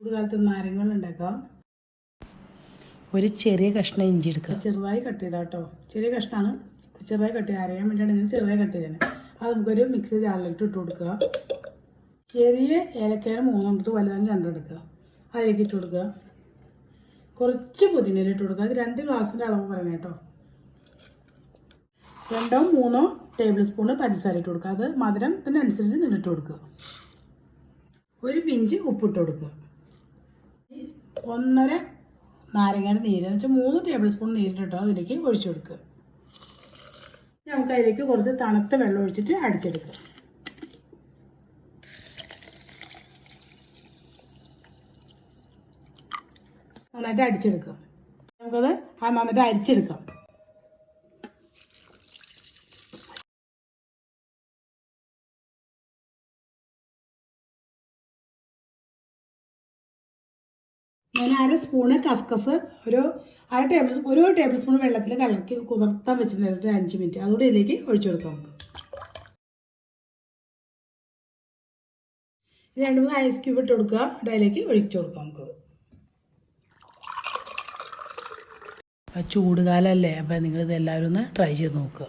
ചൂടുകാലത്ത് നാരങ്ങൾ ഉണ്ടാക്കാം. ഒരു ചെറിയ കഷ്ണം ഇഞ്ചി എടുക്കുക. ചെറുതായി കട്ട് ചെയ്താൽ കേട്ടോ. ചെറിയ കഷ്ണമാണ്, ചെറുതായി കട്ട് ചെയ്ത് അറിയാൻ വേണ്ടിയാണ് ഇങ്ങനെ ചെറുതായി കട്ട് ചെയ്തത്. അത് നമുക്കൊരു മിക്സി ജാറിലിട്ട് ഇട്ട് കൊടുക്കുക. ചെറിയ ഏലക്കയുടെ 3 എടുത്ത് വലുതായി 2 എടുക്കുക. അതിലേക്ക് ഇട്ട് കൊടുക്കുക. കുറച്ച് പുതിനയില ഇട്ട് കൊടുക്കുക. അത് 2 ഗ്ലാസിൻ്റെ അളവ് പറയണം കേട്ടോ. 2-3 ടേബിൾ സ്പൂണ് പഞ്ചസാര ഇട്ട് കൊടുക്കുക. അത് മധുരത്തിനനുസരിച്ച് നിന്നിട്ട് കൊടുക്കുക. ഒരു പിഞ്ച് ഉപ്പിട്ട് കൊടുക്കുക. 1.5 നാരങ്ങയുടെ നീര് എന്ന് വെച്ചാൽ 3 ടേബിൾ സ്പൂൺ നീരിട്ടോ അതിലേക്ക് ഒഴിച്ചു കൊടുക്കുക. നമുക്ക് അതിലേക്ക് കുറച്ച് തണുത്ത വെള്ളം ഒഴിച്ചിട്ട് അടിച്ചെടുക്കുക. നന്നായിട്ട് അടിച്ചെടുക്കാം. നമുക്കത് നന്നായിട്ട് അരിച്ചെടുക്കാം. ഞാൻ 1 സ്പൂണ് കസ്കസ് ഒരു ടേബിൾ സ്പൂൺ വെള്ളത്തിൽ കലക്കി കുതിർത്താൻ വെച്ചിട്ടുണ്ട് 5 മിനിറ്റ്. അതുകൂടി ഇതിലേക്ക് ഒഴിച്ചു കൊടുക്കാം. നമുക്ക് 2-3 ഐസ് ക്യൂബ് ഇട്ട് കൊടുക്കുക. അതിലേക്ക് ഒഴിച്ചു കൊടുക്കാം. നമുക്ക് ചൂടുകാലമല്ലേ, അപ്പോൾ നിങ്ങളിത് എല്ലാവരും ഒന്ന് ട്രൈ ചെയ്ത് നോക്കുക.